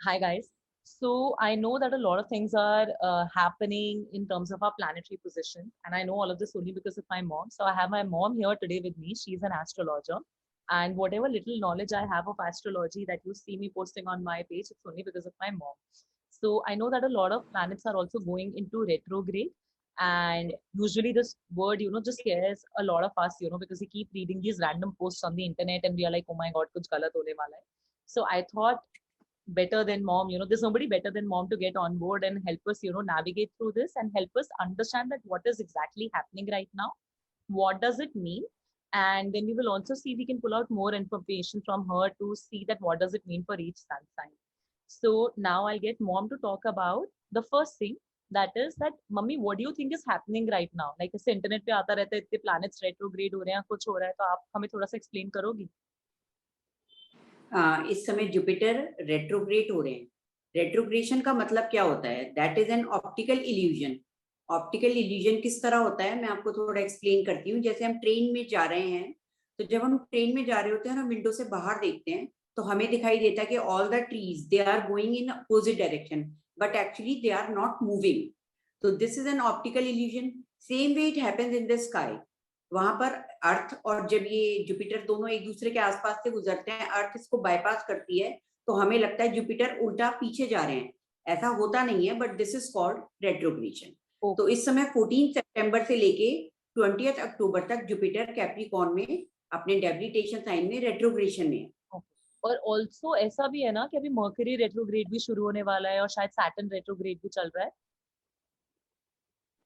Hi guys. So I know that a lot of things are happening in terms of our planetary position, and I know all of this only because of my mom. So I have my mom here today with me. She's an astrologer, and whatever little knowledge I have of astrology that you see me posting on my page, it's only because of my mom. So I know that a lot of planets are also going into retrograde, and usually this word, just scares a lot of us, because we keep reading these random posts on the internet, and we are like, oh my god, kuch galat hone wala hai. So I thought better than mom, there's nobody better than mom to get on board and help us, navigate through this and help us understand that what is exactly happening right now, what does it mean, and then we will also see we can pull out more information from her to see that what does it mean for each sun sign. So now I'll get mom to talk about the first thing, that is that mummy, what do you think is happening right now? Like ऐसे internet पे आता रहता है, इतने planets retrograde हो रहे हैं, कुछ हो रहा है, तो आप हमें थोड़ा सा explain करोगी? इस समय जुपिटर रेट्रोग्रेड हो रहे हैं। रेट्रोग्रेशन का मतलब क्या होता है? That is an optical illusion. Optical illusion किस तरह होता है, मैं आपको थोड़ा एक्सप्लेन करती हूँ। जैसे हम ट्रेन में जा रहे हैं, तो जब हम ट्रेन में जा रहे होते हैं, हम विंडो से बाहर देखते हैं, तो हमें दिखाई देता है कि all the trees they are going in opposite direction, but actually they are not moving. तो this is an optical illusion. Same way it happens in the sky. वहां पर अर्थ और जब ये जुपिटर दोनों एक दूसरे के आसपास से गुजरते हैं, अर्थ इसको बाईपास करती है, तो हमें लगता है जुपिटर उल्टा पीछे जा रहे हैं। ऐसा होता नहीं है, but this is called retrogression. तो इस समय 14 सितंबर से लेके 20 अक्टूबर तक जुपिटर कैप्रिकॉर्न में अपने डेबिलिटेशन साइन में रेट्रोग्रेशन में है। और ऑल्सो ऐसा भी है ना कि अभी मर्करी रेट्रोग्रेड भी शुरू होने वाला है और शायद सैटर्न रेट्रोग्रेड भी चल रहा है।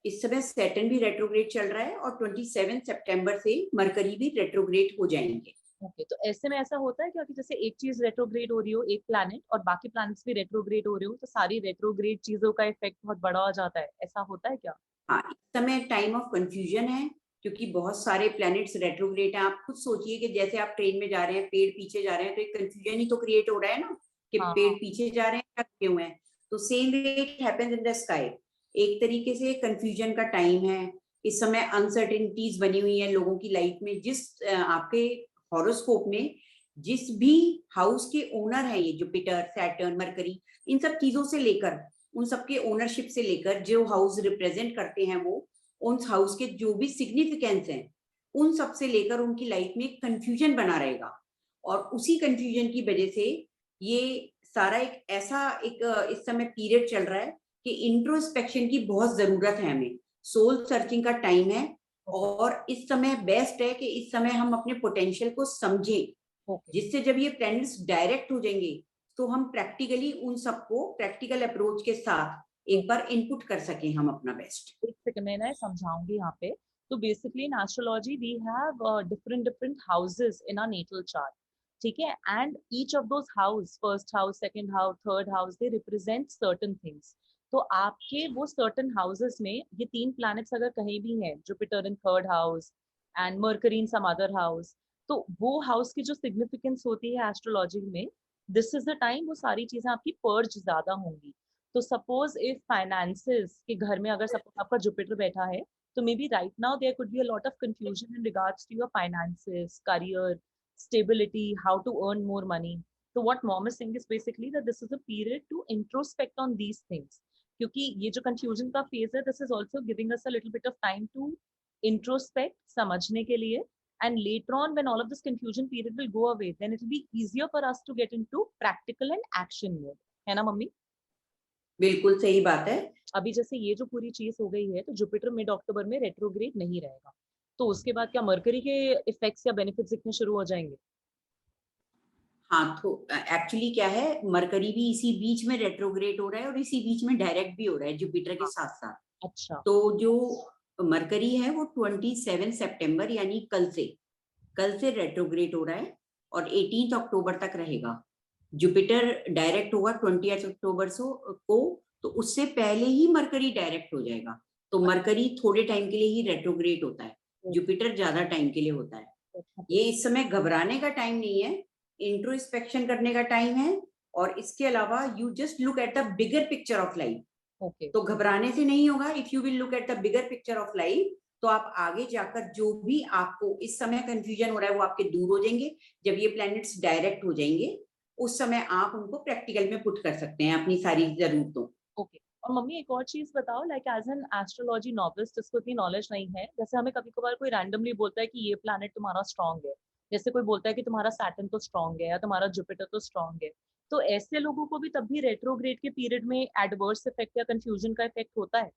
इस समय सैटर्न भी रेट्रोग्रेड चल रहा है और 27 सितंबर से मरकरी भी रेट्रोग्रेड हो जाएंगे। ओके, तो ऐसे में ऐसा होता है क्या कि जैसे एक चीज रेट्रोग्रेड हो रही हो, एक प्लैनेट, और बाकी प्लैनेट्स भी रेट्रोग्रेड हो रहे हो, तो सारी रेट्रोग्रेड चीजों का इफेक्ट बहुत बड़ा हो जाता है, ऐसा होता है क्या? हाँ, इस समय टाइम ऑफ कंफ्यूजन है, क्योंकि बहुत सारे प्लैनेट्स रेट्रोग्रेड हैं। आप खुद सोचिए कि जैसे आप ट्रेन में जा रहे हैं, पेड़ पीछे जा रहे हैं, तो एक कंफ्यूजन ही तो क्रिएट हो रहा है ना, कि हाँ पेड़ हाँ। पीछे जा रहे हैं या खड़े हुए हैं। तो same way it happens in the sky. एक तरीके से कंफ्यूजन का टाइम है। इस समय अनसर्टेनिटीज बनी हुई है लोगों की लाइफ में। जिस आपके हॉरोस्कोप में जिस भी हाउस के ओनर है, ये जुपिटर, सैटर्न, मरकरी, इन सब चीजों से लेकर, उन सबके ओनरशिप से लेकर, जो हाउस रिप्रेजेंट करते हैं वो, उन हाउस के जो भी सिग्निफिकेंस हैं, उन सब से लेकर उनकी लाइफ में कंफ्यूजन बना रहेगा। और उसी कंफ्यूजन की वजह से ये सारा एक ऐसा एक इस समय पीरियड चल रहा है कि इंट्रोस्पेक्शन की बहुत जरूरत है हमें। सोल सर्चिंग का टाइम है, और इस समय बेस्ट है कि इस समय हम अपने पोटेंशियल को समझें, जिससे जब ये प्लैनेट्स डायरेक्ट हो जाएंगे, तो हम प्रैक्टिकली उन सबको प्रैक्टिकल अप्रोच के साथ एक बार इनपुट कर सकें हम अपना बेस्ट। एक सेकंड में ना समझाऊंगी यहाँ पे। तो basically in astrology we have different different houses in our natal chart, ठीक है, and each of those house, first house, second house, third house, they represent certain things. तो आपके वो सर्टेन हाउसेस में ये तीन प्लैनेट्स अगर कहीं भी हैं, Jupiter in third house and Mercury in some other house, तो वो हाउस की जो सिग्निफिकेंस होती है एस्ट्रोलॉजी में, दिस इज द टाइम वो सारी चीजें आपकी पर्ज ज्यादा होंगी। तो सपोज इफ फाइनेंसेस के घर में अगर सपोज आपका जुपिटर बैठा है, तो may be right now there could be a lot of confusion in regards to your finances, career, stability, how to earn more money. तो what mom is saying is basically that this is a period to introspect on these things, क्योंकि ये जो confusion का phase है, this is also giving us a little bit of time to introspect, समझने के लिए, and later on when all of this confusion period will go away, then it will be easier for us to get into practical and action mode, है ना mummy? बिल्कुल सही बात है। अभी जैसे ये जो पूरी चीज हो गई है, तो जुपिटर मिड अक्टूबर में रेट्रोग्रेड नहीं रहेगा, तो उसके बाद क्या मरकरी के इफेक्ट्स या बेनिफिट्स दिखने शुरू हो जाएंगे? हाँ, तो एक्चुअली क्या है, मरकरी भी इसी बीच में रेट्रोग्रेड हो रहा है और इसी बीच में डायरेक्ट भी हो रहा है जुपिटर के साथ साथ। अच्छा। तो जो मरकरी है वो 27 सितंबर यानी कल से रेट्रोग्रेड हो रहा है और 18 अक्टूबर तक रहेगा। जुपिटर डायरेक्ट होगा 20 अक्टूबर को, तो उससे पहले ही मरकरी डायरेक्ट हो जाएगा। तो मरकरी थोड़े टाइम के लिए ही रेट्रोग्रेड होता है, जुपिटर ज्यादा टाइम के लिए होता है। ये इस समय घबराने का टाइम नहीं है, इंट्रोस्पेक्शन करने का टाइम है। और इसके अलावा you just look at the bigger picture of life. तो घबराने से नहीं होगा। If you will look at the bigger picture of life, तो आप आगे जाकर जो भी आपको इस समय कंफ्यूजन हो रहा है वो आपके दूर हो जाएंगे जब ये प्लैनेट्स डायरेक्ट हो जाएंगे। उस समय आप उनको प्रैक्टिकल में पुट कर सकते हैं अपनी सारी जरूरतों। ओके। और मम्मी एक और चीज बताओ, लाइक एज एन एस्ट्रोलॉजी नॉविस्ट जिसको इतनी नॉलेज नहीं है, जैसे हमें कभी कभार कोई रैंडमली बोलता है कि ये प्लैनेट तुम्हारा स्ट्रांग है, जैसे कोई बोलता है कि तुम्हारा सैटर्न तो स्ट्रांग है या तुम्हारा जुपिटर तो स्ट्रांग है, तो ऐसे लोगों को भी तब भी रेट्रोग्रेड के पीरियड में एडवर्स इफेक्ट या कंफ्यूजन का इफेक्ट होता है?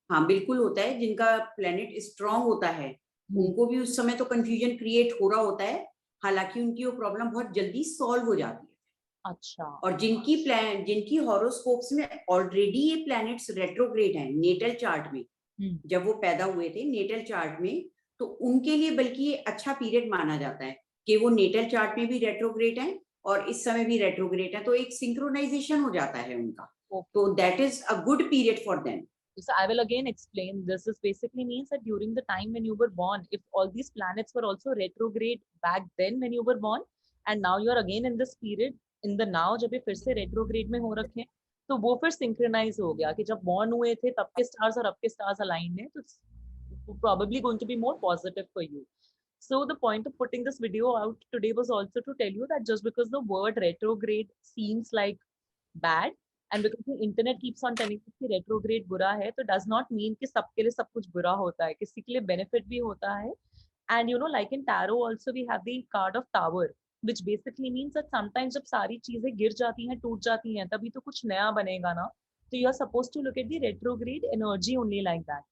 हाँ बिल्कुल होता है, जिनका प्लेनेट स्ट्रांग होता है उनको भी उस समय तो कंफ्यूजन क्रिएट हो रहा होता है, हालांकि उनकी वो प्रॉब्लम बहुत जल्दी सॉल्व हो जाती है। अच्छा। और जिनकी हॉरोस्कोप्स में ऑलरेडी ये प्लैनेट्स रेट्रोग्रेड हैं नेटल चार्ट में, जब वो पैदा हुए थे नेटल चार्ट में, तो उनके लिए बल्कि ये अच्छा पीरियड माना जाता है कि वो नेटल चार्ट में भी रेट्रोग्रेड हैं और इस समय भी रेट्रोग्रेड है, तो एक सिंक्रोनाइजेशन हो जाता है उनका। तो that is a good period for them. So I will again explain. This is basically means that during the time when you were born, if all these planets were also retrograde back then when you were born, and now you are again in this period in the now, जब ये फिर से retrograde में हो रखे हैं, तो वो फिर synchronize हो गया कि जब born हुए थे तब के stars और अब के stars aligned हैं, तो probably going to be more positive for you. So the point of putting this video out today was also to tell you that just because the word retrograde seems like bad, and because the internet keeps on telling us कि retrograde बुरा है, तो does not mean कि सबके लिए सब कुछ बुरा होता है, किसी के लिए benefit भी होता है. And you know, like in tarot also we have the card of tower, which basically means that sometimes जब सारी चीजें गिर जाती हैं, टूट जाती हैं, तभी तो कुछ नया बनेगा ना. So you are supposed to look at the retrograde energy only like that.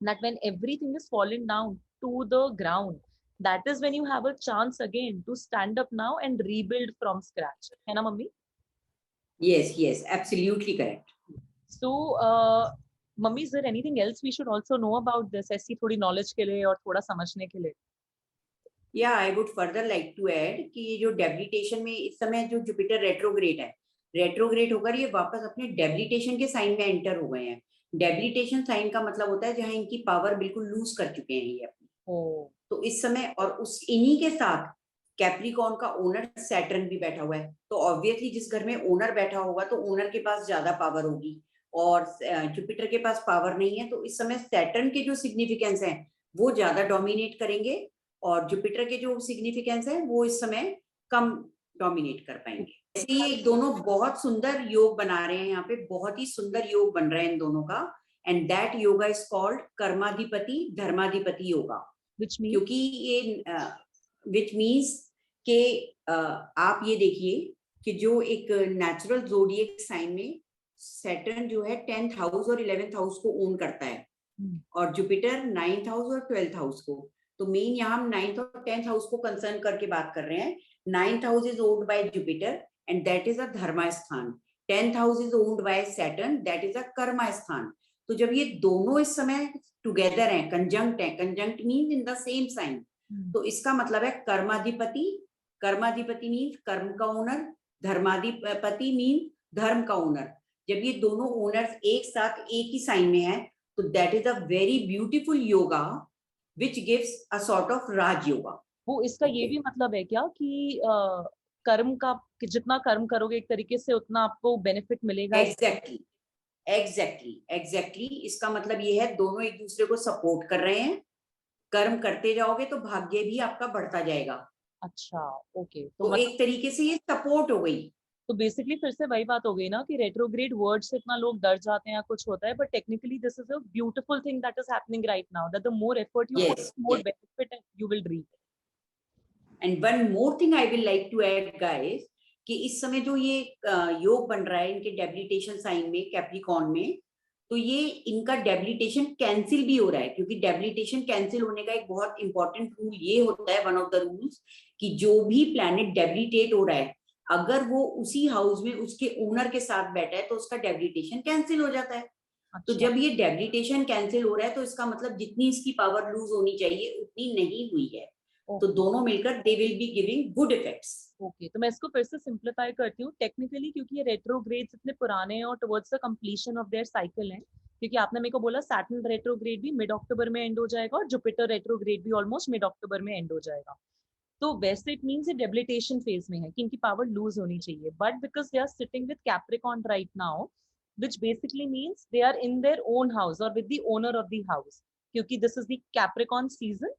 That when everything is fallen down to the ground, that is when you have a chance again to stand up now and rebuild from scratch. है ना mummy? Yes, yes, absolutely correct. So, mummy, is there anything else we should also know about this? ऐसी थोड़ी knowledge के लिए और थोड़ा समझने के लिए. या I would further like to add कि ये जो डेबिलिटेशन में इस समय जो जुपिटर रेट्रोग्रेड है, रेट्रोग्रेड होकर ये वापस अपने डेबिलिटेशन के साइन में एंटर हो गए हैं। डेबिलिटेशन साइन का मतलब होता है जहां इनकी पावर बिल्कुल लूज कर चुके हैं ये अपनी। तो इस समय और उस इन्हीं के साथ कैप्रिकॉर्न का ओनर सैटर्न भी बैठा हुआ है, तो ऑब्वियसली जिस घर में ओनर बैठा होगा तो ओनर के पास ज्यादा पावर होगी और जुपिटर के पास पावर नहीं है, तो इस समय सैटर्न के जो सिग्निफिकेंस है वो ज्यादा डोमिनेट करेंगे और जुपिटर के जो सिग्निफिकेंस है वो इस समय कम डोमिनेट कर पाएंगे। ऐसे ये दोनों बहुत सुंदर योग बना रहे हैं, यहाँ पे बहुत ही सुंदर योग बन रहा है इन दोनों का, and that yoga is called karmadhipati dharmadhipati yoga. क्योंकि ये विच मीन्स के आप ये देखिए कि जो एक नेचुरल ज़ोडिएक साइन में सैटर्न जो है 10th हाउस और 11th हाउस को ओन करता है और जुपिटर 9th हाउस और 12th हाउस को। तो मेन यहाँ हम 9th और 10th हाउस को कंसर्न करके बात कर रहे हैं। 9th house is owned by Jupiter and that is a dharma sthan. 10th house is owned by Saturn, that is a karma sthan. तो जब ये दोनों इस समय टुगेदर हैं, कंजंक्ट है, conjunct means in the same sign, तो इसका मतलब है कर्माधिपति। कर्माधिपति मीन्स कर्म का ओनर, धर्माधिपति मीन्स धर्म का ओनर। जब ये दोनों ओनर्स एक साथ एक ही साइन में है तो that is a very beautiful yoga which gives a sort of राज योगा। वो इसका ये भी मतलब है क्या कि कर्म का कि जितना कर्म करोगे एक तरीके से उतना आपको बेनिफिट मिलेगा? एग्जैक्टली इसका मतलब ये है दोनों एक दूसरे को सपोर्ट कर रहे हैं। कर्म करते जाओगे तो भाग्य भी आपका बढ़ता जाएगा। अच्छा, ओके। तो मतलब एक तरीके से ये सपोर्ट हो गई। तो बेसिकली फिर से वही बात हो गई ना कि रेट्रोग्रेड वर्ड से इतना लोग डर जाते हैं या कुछ होता है, but technically this is a beautiful thing that is happening right now, that the more effort you put, more benefit you will reap. And one more thing I will like to add guys कि इस समय जो ये योग बन रहा है इनके डेबिलिटेशन साइन में कैप्रिकॉर्न में, तो ये इनका डेबिलिटेशन कैंसिल भी हो रहा है, क्योंकि डेबिलिटेशन कैंसिल होने का एक बहुत इंपॉर्टेंट रूल ये होता है, वन ऑफ द रूल्स, कि जो भी प्लैनेट डेबिलिटेट हो रहा है अगर वो उसी हाउस में उसके ओनर के साथ बैठा है तो उसका डेबिलिटेशन कैंसिल हो जाता है। तो जब ये डेबिलिटेशन कैंसिल हो रहा है तो इसका मतलब जितनी इसकी पावर लूज होनी चाहिए उतनी नहीं हुई है। तो दोनों मिलकर they will be giving good effects. Okay, तो मैं इसको फिर से सिंप्लीफाई करती हूँ टेक्निकली, क्योंकि ये रेट्रोग्रेड्स इतने पुराने हैं और towards the completion of their cycle हैं, क्योंकि आपने मेरे को बोला सैटर्न रेट्रोग्रेड भी मिड अक्टूबर में एंड हो जाएगा और जुपिटर रेट्रोग्रेड भी ऑलमोस्ट मिड अक्टूबर में एंड हो जाएगा। तो वैसे इट मींस ये डेबिलिटेशन फेज में है कि इनकी पावर लूज होनी चाहिए, but because they are sitting with Capricorn right now, which basically means they are in their own house or with the owner of the house, क्योंकि this is the Capricorn season.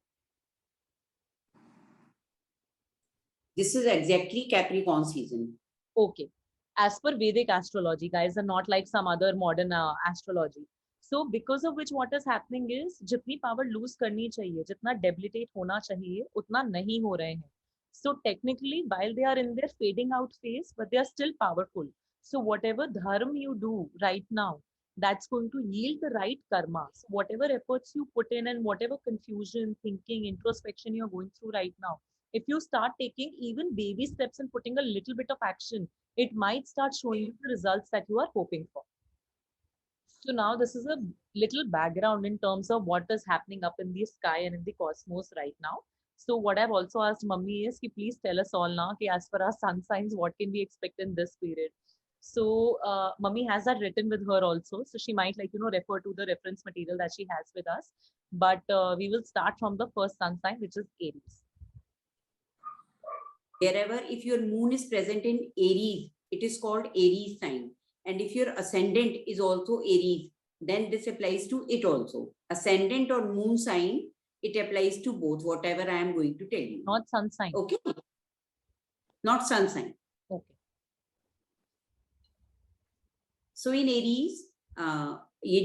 This is exactly Capricorn season. Okay. As per Vedic astrology, guys, and not like some other modern astrology. So because of which what is happening is जितनी power lose करनी चाहिए, जितना debilitate होना चाहिए, उतना नहीं हो रहे हैं. So technically, while they are in their fading out phase, but they are still powerful. So whatever dharma you do right now, that's going to yield the right karma. So whatever efforts you put in and whatever confusion, thinking, introspection you're going through right now, if you start taking even baby steps and putting a little bit of action, it might start showing you the results that you are hoping for. So now this is a little background in terms of what is happening up in the sky and in the cosmos right now. So what I've also asked Mummy is, please tell us all now, as per our sun signs, what can we expect in this period? So Mummy has that written with her also. So she might refer to the reference material that she has with us. But we will start from the first sun sign, which is Aries. Wherever if your moon is present in Aries, it is called Aries sign. And if your ascendant is also Aries, then this applies to it also. Ascendant or moon sign, it applies to both, whatever I am going to tell you. Not sun sign. Okay. Not sun sign. Okay. So in Aries,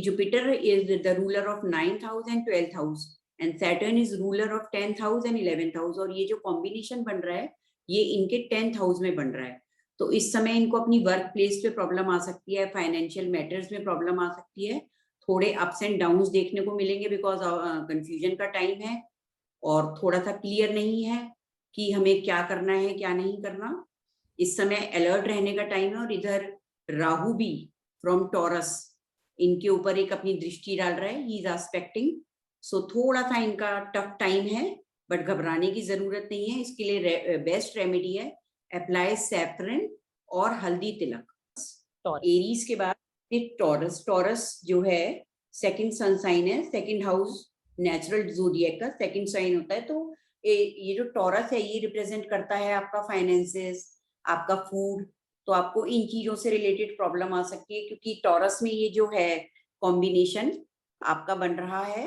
Jupiter is the ruler of 9th house and 12th house. And Saturn is ruler of 10th house and 11th house. और ये जो combination बन रहा है, ये इनके 10th house में बन रहा है. तो इस समय इनको अपनी वर्क प्लेस पे प्रॉब्लम आ सकती है, फाइनेंशियल मैटर्स में प्रॉब्लम आ सकती है, थोड़े अप्स एंड डाउन्स देखने को मिलेंगे बिकॉज कंफ्यूजन का टाइम है और थोड़ा सा क्लियर नहीं है कि हमें क्या करना है क्या नहीं करना. इस समय अलर्ट रहने का टाइम है. और इधर राहु भी फ्रॉम टॉरस इनके ऊपर एक अपनी दृष्टि डाल रहा है. He is expecting. सो थोड़ा सा इनका टफ टाइम है, बट घबराने की जरूरत नहीं है. इसके लिए बेस्ट रेमेडी है अप्लाई सैफरन और हल्दी तिलक. एरीज के बाद टॉरस. टॉरस जो है सेकंड सन साइन है, सेकंड हाउस नेचुरल ज़ोडिएक का सेकंड साइन होता है. तो ये जो टॉरस है ये रिप्रेजेंट करता है आपका फाइनेंसेस, आपका फूड. तो आपको इन चीजों से रिलेटेड प्रॉब्लम आ सकती है क्योंकि टॉरस में ये जो है कॉम्बिनेशन आपका बन रहा है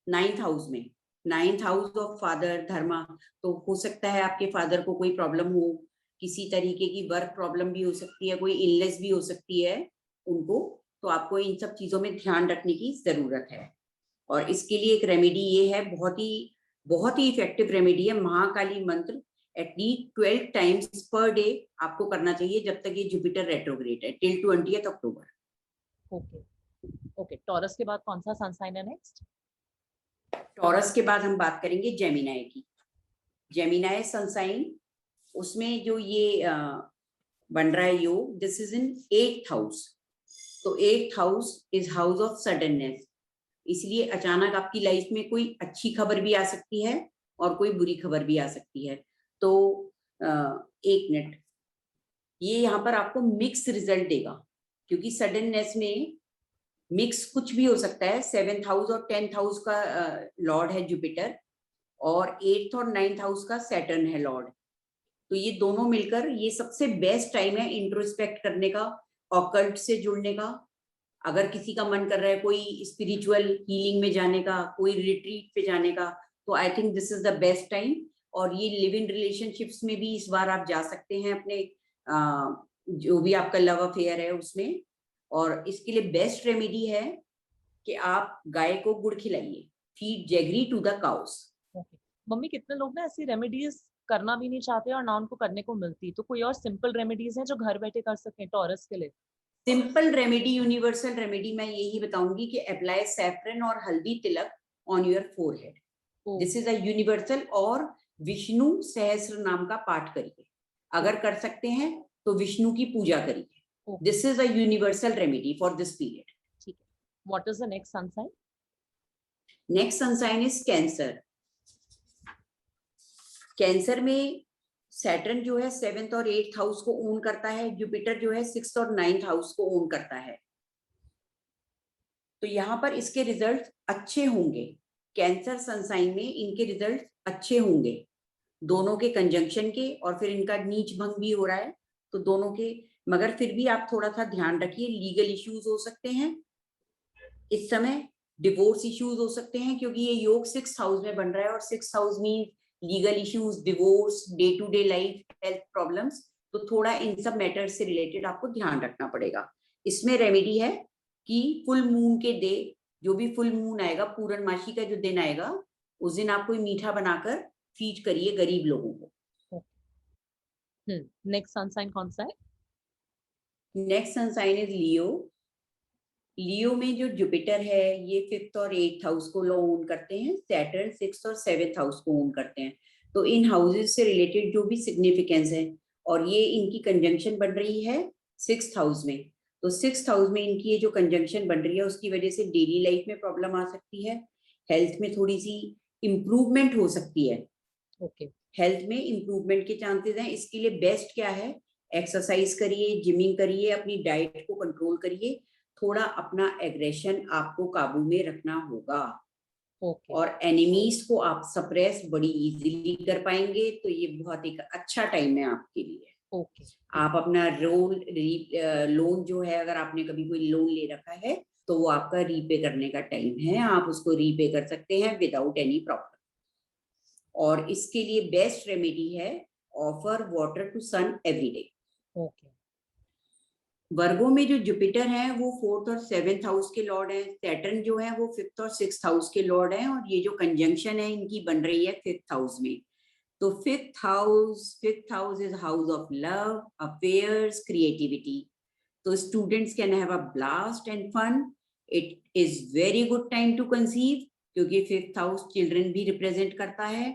9th हाउस में. 9th हाउस ऑफ फादर धर्मा. तो हो सकता है आपके फादर को कोई प्रॉब्लम हो, किसी तरीके की वर्क प्रॉब्लम भी हो सकती है, कोई इलनेस भी हो सकती है उनको. तो आपको इन सब चीजों में ध्यान रखने की जरूरत है. और इसके लिए एक रेमेडी ये है, बहुत ही इफेक्टिव रेमेडी है, महाकाली मंत्र एटलीस्ट 12 टाइम्स पर डे आपको करना चाहिए जब तक ये जुपिटर रेट्रोग्रेड है, till 20th October. Okay okay. Taurus के बाद कौन सा सन साइन है नेक्स्ट? टॉरस के बाद हम बात करेंगे जेमिनाई की. जेमिनाई सन साइन, उसमें जो ये बन रहा है योग, this is in 8th house. तो 8th house is house of suddenness. इसलिए अचानक आपकी लाइफ में कोई अच्छी खबर भी आ सकती है और कोई बुरी खबर भी आ सकती है. तो एक मिनट, ये यहाँ पर आपको मिक्स रिजल्ट देगा क्योंकि सडननेस में मिक्स कुछ भी हो सकता है. 7th हाउस और 10th हाउस का लॉर्ड है जुपिटर और 8th और 9th हाउस का सैटर्न है लॉर्ड. तो ये दोनों मिलकर ये सबसे बेस्ट टाइम है इंट्रोस्पेक्ट करने का, ऑकल्ट से जुड़ने का. अगर किसी का मन कर रहा है कोई स्पिरिचुअल हीलिंग में जाने का, कोई रिट्रीट पे जाने का, तो आई think this is the best time. और ये लिव इन रिलेशनशिप्स में भी इस बार आप जा सकते हैं अपने जो भी आपका लव अफेयर है उसमें. और इसके लिए बेस्ट रेमेडी है कि आप गाय को गुड़ खिलाइए, feed jaggery to the cows. Mummy कितने लोग ना ऐसी रेमेडीज करना भी नहीं चाहते और ना उनको करने को मिलती, तो कोई और सिंपल रेमेडीज हैं जो घर बैठे कर सकें टॉरस के लिए? सिंपल रेमेडी, यूनिवर्सल रेमेडी मैं यही बताऊंगी कि अप्लाई सैफरन और हल्दी tilak on your forehead. This is a universal. और विष्णु सहस्त्र नाम का पाठ करिए. अगर कर सकते हैं तो विष्णु की पूजा करिए. This is a universal remedy for this period. ठीक है. What is the next sun sign? Next sun sign is cancer. Cancer में सैटर्न जो है 7th और 8th हाउस को ओन करता है, जुपिटर जो है 6th और 9th हाउस को ओन करता है. तो यहाँ पर इसके रिजल्ट अच्छे होंगे. कैंसर सन साइन में इनके रिजल्ट अच्छे होंगे, दोनों के कंजंक्शन के, और फिर इनका नीच भंग भी हो रहा है तो दोनों के. मगर फिर भी आप थोड़ा सा ध्यान रखिए, लीगल इश्यूज हो सकते हैं इस समय, डिवोर्स इश्यूज हो सकते हैं क्योंकि ये योग 6th हाउस में बन रहा है और 6th house mean legal issues, divorce, day to day life, health problems, तो थोड़ा इन सब मैटर्स से रिलेटेड आपको ध्यान रखना पड़ेगा। इसमें रेमेडी है कि फुल मून के डे, जो भी फुल मून आएगा, पूर्णमासी का जो दिन आएगा, उस दिन आप कोई मीठा बनाकर फीड करिए गरीब लोगों को। नेक्स्ट सन साइन कौन सा है? Next sun sign is Leo. Leo में जो जुपिटर है ये 5th और 8th हाउस को ओन करते हैं, सैटर्न 6th और 7th हाउस को ओन करते हैं। तो इन हाउसेस से रिलेटेड जो भी सिग्निफिकेंस है, और ये इनकी कंजंक्शन बन रही है 6th हाउस में, तो 6th हाउस में इनकी ये जो कंजंक्शन बन रही है उसकी वजह से डेली लाइफ में प्रॉब्लम आ सकती है, हेल्थ में थोड़ी सी इम्प्रूवमेंट हो सकती है। हेल्थ में इम्प्रूवमेंट के चांसेस हैं। इसके लिए बेस्ट क्या है, एक्सरसाइज करिए, जिमिंग करिए, अपनी डाइट को कंट्रोल करिए, थोड़ा अपना एग्रेशन आपको काबू में रखना होगा। और एनिमीज को आप सप्रेस बड़ी इजीली कर पाएंगे, तो ये बहुत एक अच्छा टाइम है आपके लिए। आप अपना लोन जो है, अगर आपने कभी कोई लोन ले रखा है तो वो आपका रीपे करने का टाइम है, आप उसको रीपे कर सकते हैं विदाउट एनी प्रॉब्लम। और इसके लिए बेस्ट रेमेडी है offer water to sun every day. Virgo में जो जुपिटर है वो 4th और 7th हाउस के लॉर्ड है, सैटर्न जो है वो 5th और 6th हाउस के लॉर्ड है, और ये जो कंजंक्शन है इनकी बन रही है 5th हाउस में। तो 5th house is house of love, affairs, creativity. तो students can have a blast and fun. It is very good time to conceive, क्योंकि 5th हाउस चिल्ड्रन भी रिप्रेजेंट करता है।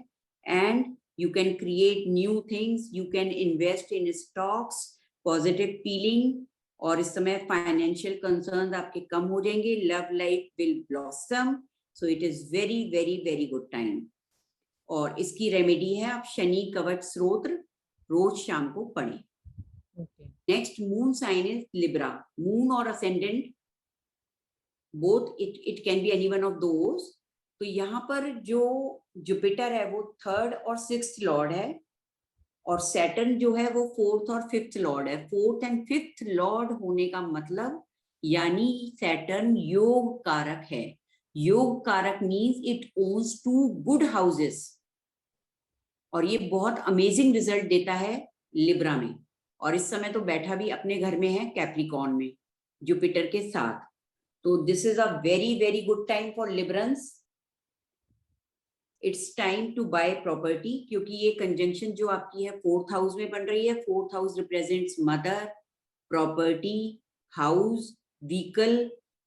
And you can create new things, you can invest in stocks, positive feeling. और इस समय financial concern आपके कम हो जाएंगे, love life will blossom, so it is very very very good time. और इसकी रेमेडी है आप शनि कवच स्रोत्र रोज शाम को पढ़ें। Next moon sign is Libra. Moon और ascendant both, it can be any one of those. तो यहाँ पर जो जुपिटर है वो 3rd और 6th लॉर्ड है, और सैटर्न जो है वो 4th और 5th लॉर्ड है। 4th एंड 5th लॉर्ड होने का मतलब, यानी सैटर्न योग कारक है। योग कारक means it owns 2 good houses, और ये बहुत अमेजिंग रिजल्ट देता है लिब्रा में। और इस समय तो बैठा भी अपने घर में है कैप्रिकॉर्न में जुपिटर के साथ। तो this is a very very good time for Librans. It's time to buy property, क्योंकि ये कंजंक्शन जो आपकी है 4th हाउस में बन रही है। 4th house represents mother, property, house, vehicle.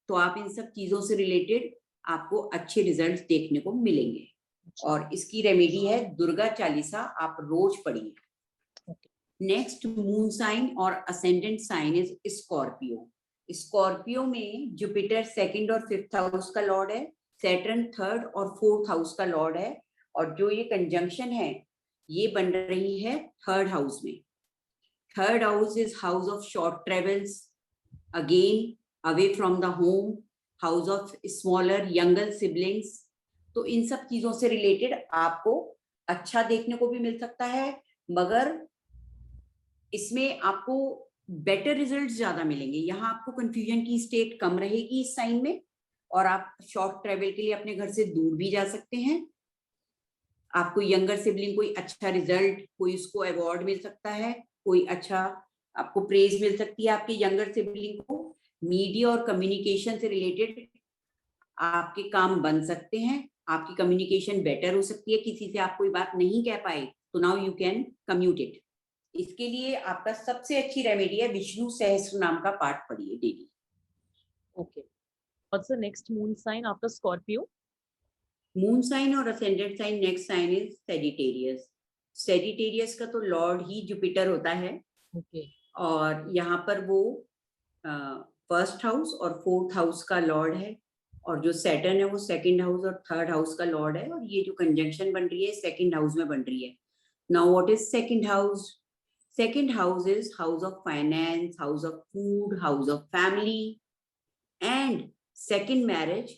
तो आप इन सब चीजों से रिलेटेड आपको अच्छे रिजल्ट्स देखने को मिलेंगे। और इसकी रेमेडी है दुर्गा चालीसा, आप रोज पढ़िए। नेक्स्ट मून साइन और ascendant sign is Scorpio. Scorpio में जुपिटर 2nd और 5th हाउस का लॉर्ड है, सैटर्न 3rd और 4th हाउस का लॉर्ड है, और जो ये कंजंक्शन है ये बन रही है 3rd हाउस में। 3rd house is house of short travels, again away from the home, house of smaller younger siblings. तो इन सब चीजों से रिलेटेड आपको अच्छा देखने को भी मिल सकता है, मगर इसमें आपको बेटर रिजल्ट ज्यादा मिलेंगे। यहाँ आपको कंफ्यूजन की स्टेट कम रहेगी इस साइन में, और आप शॉर्ट ट्रेवल के लिए अपने घर से दूर भी जा सकते हैं। आपको यंगर सिबलिंग कोई अच्छा रिजल्ट, कोई उसको अवार्ड मिल सकता है, कोई अच्छा आपको प्रेज मिल सकती है आपके यंगर सिबलिंग को। मीडिया और कम्युनिकेशन से रिलेटेड आपके काम बन सकते हैं, आपकी कम्युनिकेशन बेटर हो सकती है। किसी से आप कोई बात नहीं कह पाए तो now you can commute it. इसके लिए आपका सबसे अच्छी रेमेडी है विष्णु सहस्त्र नाम का पाठ पढ़िए daily. What's the next moon sign after Scorpio? Moon sign और ascendant sign, next sign is Sagittarius. Sagittarius का तो लॉर्ड ही जुपिटर होता है। और यहाँ पर वो 1st हाउस और 4th हाउस का लॉर्ड है, और जो सैटर्न है वो 2nd हाउस और 3rd हाउस का लॉर्ड है, और ये जो कंजंक्शन बन रही है 2nd हाउस में बन रही है। Now what is 2nd house? 2nd house is house of finance, house of food, house of family, and second marriage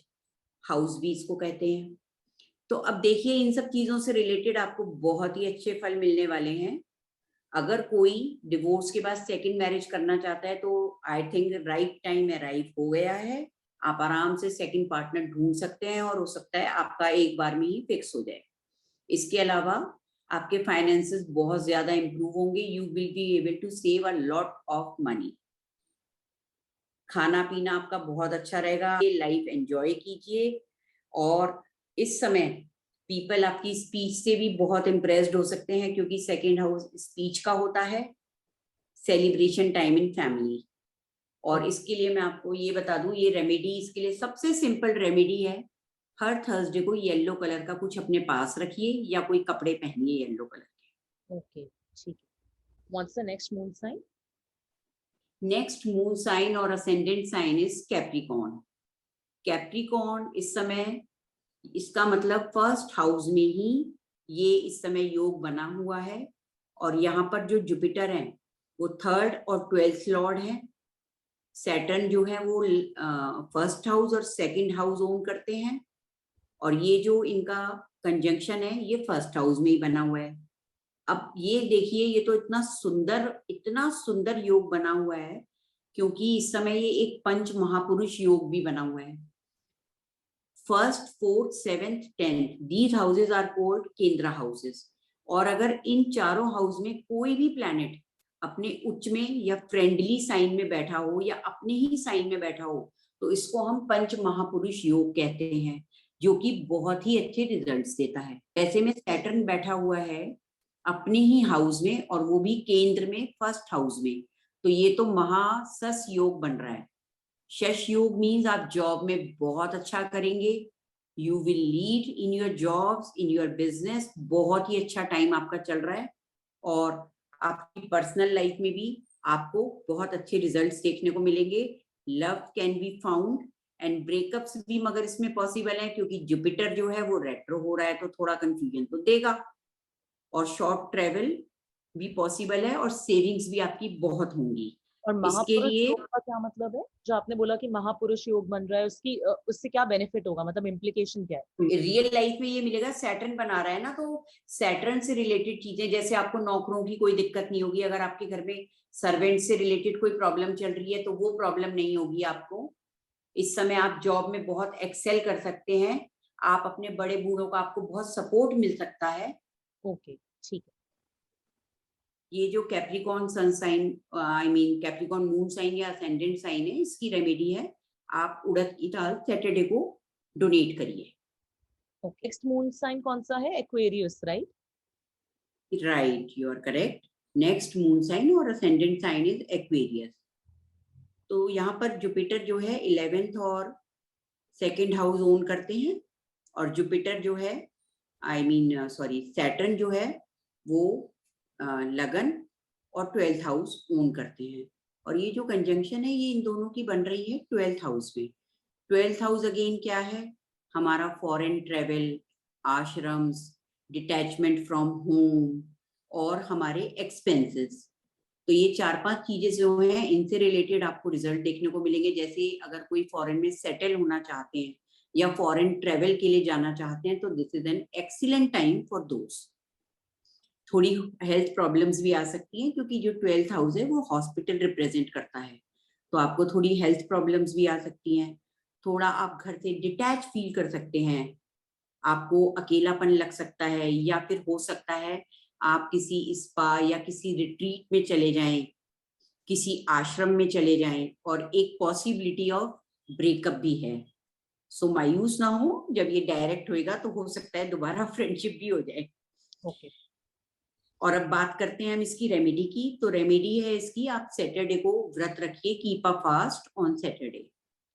house भी इसको कहते हैं। तो अब देखिए इन सब चीजों से रिलेटेड आपको बहुत ही अच्छे फल मिलने वाले हैं। अगर कोई डिवोर्स के बाद सेकंड मैरिज करना चाहता है तो I think right time arrive हो गया है। आप आराम से सेकंड पार्टनर ढूंढ सकते हैं, और हो सकता है आपका एक बार में ही फिक्स हो जाए। इसके अलावा आपके फाइनेंसेस बहुत ज्यादा इंप्रूव होंगे, you will be able to save a lot of money. खाना पीना आपका बहुत अच्छा रहेगा, लाइफ एंजॉय कीजिए। और इस समय पीपल आपकी स्पीच से भी बहुत इम्प्रेस्ड हो सकते हैं, क्योंकि सेकेंड हाउस स्पीच का होता है, सेलिब्रेशन टाइम इन फैमिली। और इसके लिए मैं आपको ये बता दूं, ये रेमेडी इसके लिए सबसे सिंपल रेमेडी है। हर थर्सडे को येलो कलर का कुछ अपने पास रखिए या कोई कपड़े पहनिए येलो कलर के। ओके, ठीक है। What's the next moon sign? Next moon sign और ascendant sign is Capricorn. Capricorn इस समय, इसका मतलब फर्स्ट हाउस में ही ये इस समय योग बना हुआ है। और यहाँ पर जो जुपिटर है वो थर्ड और 12th लॉर्ड है। सैटर्न जो है वो फर्स्ट हाउस और सेकंड हाउस ओन करते हैं। और ये जो इनका कंजंक्शन है ये फर्स्ट हाउस में ही बना हुआ है। अब ये देखिए, ये तो इतना सुंदर योग बना हुआ है, क्योंकि इस समय ये एक पंच महापुरुष योग भी बना हुआ है। First, fourth, seventh, 10th, these houses are called केंद्र हाउसेस। और अगर इन चारों हाउस में कोई भी प्लैनेट अपने उच्च में या फ्रेंडली साइन में बैठा हो या अपने ही साइन में बैठा हो, तो इसको हम पंच महापुरुष योग कहते हैं, जो कि बहुत ही अच्छे रिजल्ट्स देता है। ऐसे में सैटर्न बैठा हुआ है अपने ही हाउस में, और वो भी केंद्र में फर्स्ट हाउस में, तो ये तो महासस योग बन रहा है। शश योग मीन्स आप जॉब में बहुत अच्छा करेंगे, you will lead in your jobs, in your business, बहुत ही अच्छा टाइम आपका चल रहा है। और आपकी पर्सनल लाइफ में भी आपको बहुत अच्छे रिजल्ट्स देखने को मिलेंगे। Love can be found and breakups भी मगर इसमें पॉसिबल है, क्योंकि जुपिटर जो है वो रेट्रो हो रहा है, तो थोड़ा कंफ्यूजन तो देगा। और शॉर्ट ट्रेवल भी पॉसिबल है, और सेविंग्स भी आपकी बहुत होंगी। और इसके महापुरुष लिए योग का क्या मतलब है? जो आपने बोला कि महापुरुष योग बन रहा है, उसकी उससे क्या बेनिफिट होगा, मतलब इम्प्लीकेशन क्या है? रियल लाइफ में ये मिलेगा। सैटर्न बना रहा है ना, तो सैटर्न से रिलेटेड चीजें, जैसे आपको नौकरों की कोई दिक्कत नहीं होगी। अगर आपके घर में सर्वेंट से रिलेटेड कोई प्रॉब्लम चल रही है तो वो प्रॉब्लम नहीं होगी आपको। इस समय आप जॉब में बहुत एक्सेल कर सकते हैं। आप अपने बड़े बूढ़ों का आपको बहुत सपोर्ट मिल सकता है। ओके, ठीक है। ये जो Capricorn sun sign, I mean Capricorn moon sign या असेंडेंट साइन है, इसकी रेमेडी है, आप उड़द की दाल सैटरडे को डोनेट करिए। ओके, नेक्स्ट मून साइन कौन सा है? Aquarius, right? Right, you are correct. Next moon sign और असेंडेंट साइन इज एक्वेरियस। तो यहाँ पर जुपिटर जो है 11th और सेकंड हाउस ओन करते हैं। और जुपिटर जो है, आई मीन सॉरी, सैटर्न जो है वो लगन और 12th हाउस ओन करते हैं। और ये जो कंजंक्शन है ये इन दोनों की बन रही है 12th हाउस में। 12th हाउस अगेन क्या है? हमारा foreign travel, ashrams, detachment from home और हमारे एक्सपेंसेस। तो ये 4-5 चीजें जो हैं इनसे रिलेटेड आपको रिजल्ट देखने को मिलेंगे। जैसे अगर कोई फॉरेन में सेटल होना चाहते हैं या फॉरेन ट्रेवल के लिए जाना चाहते हैं, तो this is an excellent time for those. थोड़ी हेल्थ प्रॉब्लम्स भी आ सकती हैं, क्योंकि जो 12th हाउस है वो हॉस्पिटल रिप्रेजेंट करता है, तो आपको थोड़ी हेल्थ प्रॉब्लम्स भी आ सकती हैं। थोड़ा आप घर से डिटैच फील कर सकते हैं, आपको अकेलापन लग सकता है, या फिर हो सकता है आप किसी स्पा या किसी रिट्रीट में चले जाएं, किसी आश्रम में चले जाएं, और एक पॉसिबिलिटी ऑफ ब्रेकअप भी है। सो मायूस ना हो, जब ये डायरेक्ट होएगा तो हो सकता है दोबारा फ्रेंडशिप भी हो जाए। ओके। और अब बात करते हैं हम इसकी रेमेडी की। तो रेमेडी है इसकी, आप सैटरडे को व्रत रखिए, keep a fast on Saturday.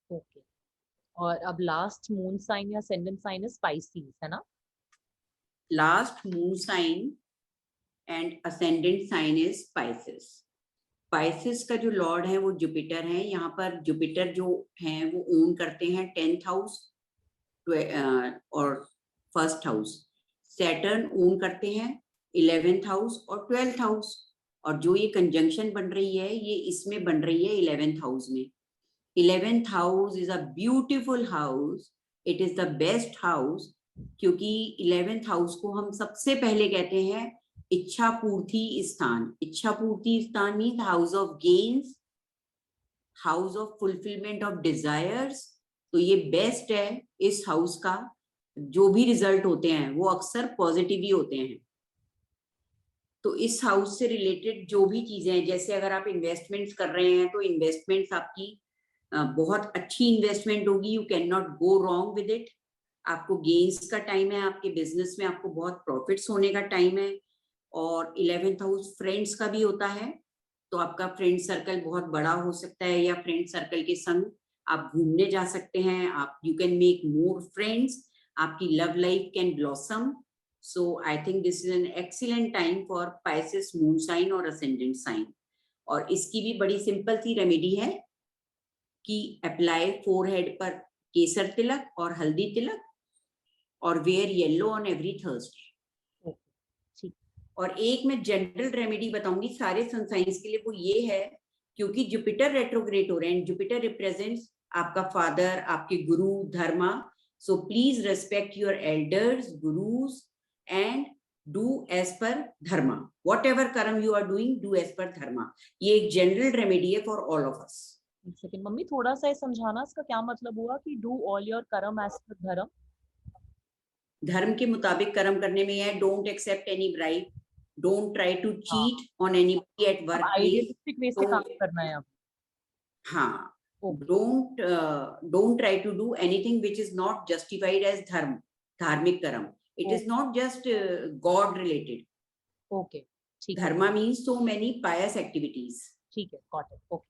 Okay, और अब लास्ट मून साइन या असेंडेंट साइन है स्पाइसीज, है ना? Last moon sign and ascendant sign is Pisces. Pisces का जो लॉर्ड है वो जुपिटर है। यहाँ पर जुपिटर जो है वो ओन करते हैं 10th हाउस और फर्स्ट हाउस। सैटर्न ओन करते हैं 11th हाउस और 12th हाउस। और जो ये कंजंक्शन बन रही है ये इसमें बन रही है 11th हाउस में। 11th house is a beautiful house, it is the best house, क्योंकि 11th हाउस को हम सबसे पहले कहते हैं इच्छा पूर्ति स्थान। इच्छा पूर्ति स्थान means house of gains, house of fulfilment of desires. तो ये बेस्ट है इस हाउस का जो भी रिजल्ट होते हैं वो अक्सर पॉजिटिव ही होते हैं। तो इस हाउस से रिलेटेड जो भी चीजें हैं, जैसे अगर आप इन्वेस्टमेंट्स कर रहे हैं तो इन्वेस्टमेंट्स आपकी बहुत अच्छी इन्वेस्टमेंट होगी, you can not go wrong with it. आपको गेन्स का टाइम है, आपके बिजनेस में आपको बहुत प्रॉफिट्स होने का टाइम है। और 11th हाउस फ्रेंड्स का भी होता है, तो आपका फ्रेंड सर्कल बहुत बड़ा हो सकता है, या फ्रेंड सर्कल के संग आप घूमने जा सकते हैं, आप you can make more friends, आपकी love life can blossom. So I think this is an excellent time for Pisces moon sign और असेंडेंट साइन। और इसकी भी बड़ी सिंपल सी रेमेडी है कि अप्लाई फोरहेड पर केसर तिलक और हल्दी तिलक, और wear yellow on every Thursday. ठीक। और एक मैं जनरल रेमेडी बताऊंगी सारे सन साइंस के लिए, वो ये है, क्योंकि जुपिटर रेट्रोग्रेड हो रहे हैं, जुपिटर रिप्रेजेंट्स आपका फादर, आपके गुरु, dharma. So please respect your elders, gurus, and do as per dharma. Whatever karma you are doing, do as per dharma. ये एक जनरल रेमेडी है फॉर ऑल ऑफ अस। एक सेकंड मम्मी, थोड़ा सा ये समझाना, इसका क्या मतलब हुआ कि do all your karma as per dharma? धर्म के मुताबिक कर्म करने में है, don't accept any bribe, don't try to हाँ, चीट ऑन एनीबॉडी एट अब वर्क प्लेस। आइडियलिस्टिक वे से काम करना है अब। हाँ, okay. don't try to do anything which is not justified as dharma, dharmic karam. It is not just God related. Okay, ठीक है। Dharma means so many pious activities. ठीक है, got it. Okay.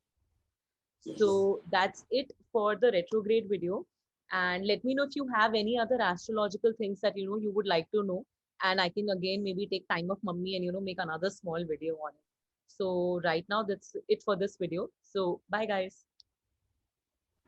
Yes. So that's it for the retrograde video. And let me know if you have any other astrological things that you would like to know. And I can again maybe take time of mummy and make another small video on it. So right now that's it for this video. So bye guys.